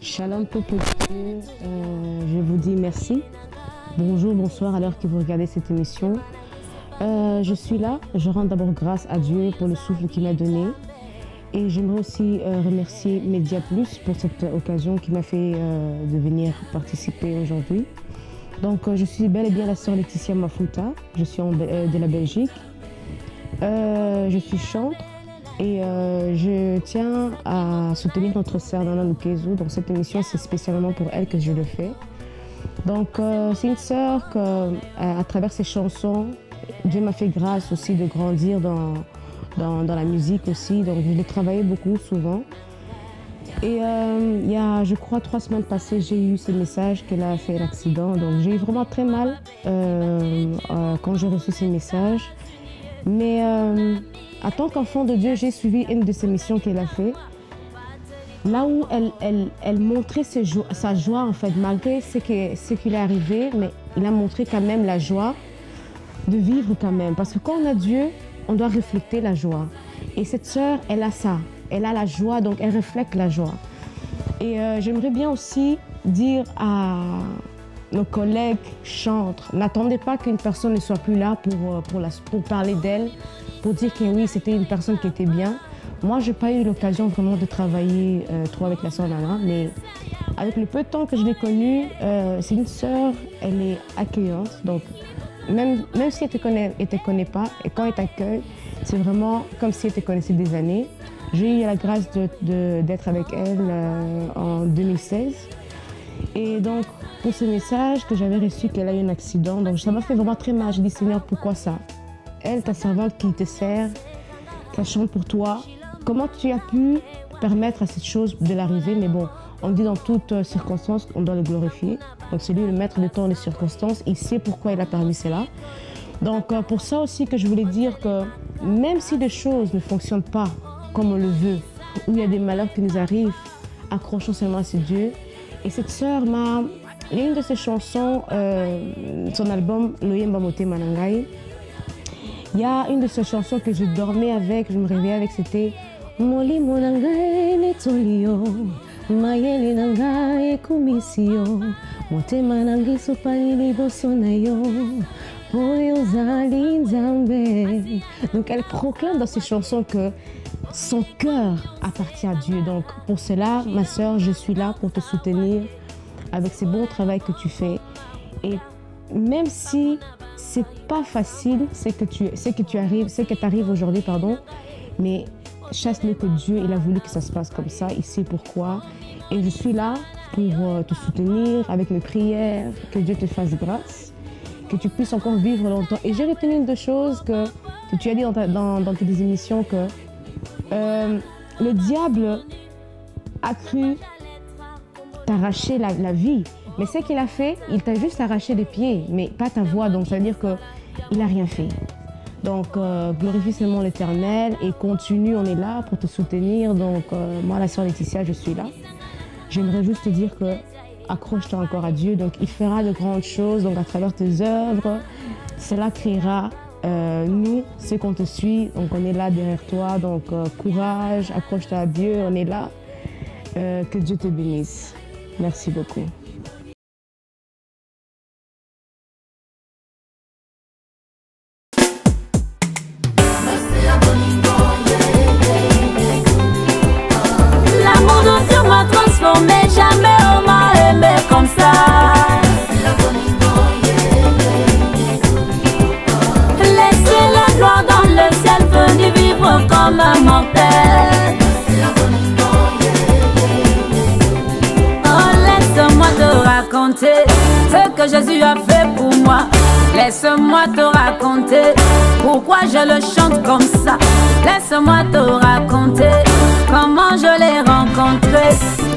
Shalom peuple de Dieu, je vous dis merci. Bonjour, bonsoir à l'heure que vous regardez cette émission. Je suis là, je rends d'abord grâce à Dieu pour le souffle qu'il m'a donné. Et j'aimerais aussi remercier Média Plus pour cette occasion qui m'a fait de venir participer aujourd'hui. Donc je suis bel et bien la sœur Laetitia Mafuta, je suis de la Belgique. Je suis chantre. Et je tiens à soutenir notre sœur Nana Lukezu. Donc cette émission, c'est spécialement pour elle que je le fais. Donc c'est une sœur qu'à travers ses chansons, Dieu m'a fait grâce aussi de grandir dans la musique aussi. Donc je l'ai travaillé beaucoup, souvent. Et il y a, je crois, 3 semaines passées, j'ai eu ce message qu'elle a fait l'accident. Donc j'ai eu vraiment très mal quand j'ai reçu ces messages. Mais en tant qu'enfant de Dieu, j'ai suivi une de ces missions qu'elle a fait. Là où elle montrait sa joie, en fait, malgré ce qu'il est arrivé, mais il a montré quand même la joie de vivre quand même. Parce que quand on a Dieu, on doit refléter la joie. Et cette sœur, elle a ça. Elle a la joie, donc elle reflète la joie. Et j'aimerais bien aussi dire à nos collègues chantres, n'attendez pas qu'une personne ne soit plus là pour parler d'elle, pour dire que oui, c'était une personne qui était bien. Moi, je n'ai pas eu l'occasion vraiment de travailler trop avec la sœur Nana, mais avec le peu de temps que je l'ai connue, c'est une sœur, elle est accueillante. Donc, même si elle ne te connaît pas, et quand elle t'accueille, c'est vraiment comme si elle te connaissait des années. J'ai eu la grâce d'être avec elle en 2016. Et donc, pour ce message que j'avais reçu qu'elle a eu un accident, donc ça m'a fait vraiment très mal. J'ai dit, Seigneur, pourquoi ça? Elle, ta servante qui te sert, qui chante pour toi, comment tu as pu permettre à cette chose de l'arriver? Mais bon, on dit dans toutes circonstances, on doit le glorifier. Donc c'est lui le maître de temps et des circonstances, il sait pourquoi il a permis cela. Donc pour ça aussi que je voulais dire que même si les choses ne fonctionnent pas comme on le veut, ou il y a des malheurs qui nous arrivent, accrochons seulement à ce Dieu. Et cette sœur m'a... Il y a une de ses chansons, son album Loyemba Mote Manangai. Il y a une de ses chansons que je dormais avec, je me réveillais avec, c'était Moli Monangai Netolio, Mayeli Nangai Kumisio, Mote Manangi Sopani Bosonayo, Poyozali Nzambe. Donc elle proclame dans ses chansons que son cœur appartient à Dieu. Donc pour cela, ma sœur, je suis là pour te soutenir avec ce bon travail que tu fais. Et même si c'est pas facile, c'est que tu arrives aujourd'hui, pardon, mais chasse-le que Dieu, il a voulu que ça se passe comme ça, il sait pourquoi. Et je suis là pour te soutenir avec mes prières, que Dieu te fasse grâce, que tu puisses encore vivre longtemps. Et j'ai retenu une de choses que tu as dit dans tes émissions, que le diable a cru t'arracher la vie. Mais ce qu'il a fait, il t'a juste arraché les pieds, mais pas ta voix. Donc ça veut dire qu'il n'a rien fait. Donc glorifie seulement l'Éternel et continue, on est là pour te soutenir. Donc moi, la sœur Laetitia, je suis là. J'aimerais juste te dire que accroche-toi encore à Dieu. Donc il fera de grandes choses donc, à travers tes œuvres. Cela créera nous, ceux qu'on te suit. Donc on est là derrière toi. Donc courage, accroche-toi à Dieu, on est là. Que Dieu te bénisse. Merci beaucoup. L'amour de Dieu m'a transformé, jamais on m'a aimé comme ça. Laissez la gloire dans le ciel, venez vivre comme un mortel. Laisse-moi te raconter ce que Jésus a fait pour moi. Laisse-moi te raconter pourquoi je le chante comme ça. Laisse-moi te raconter comment je l'ai rencontré.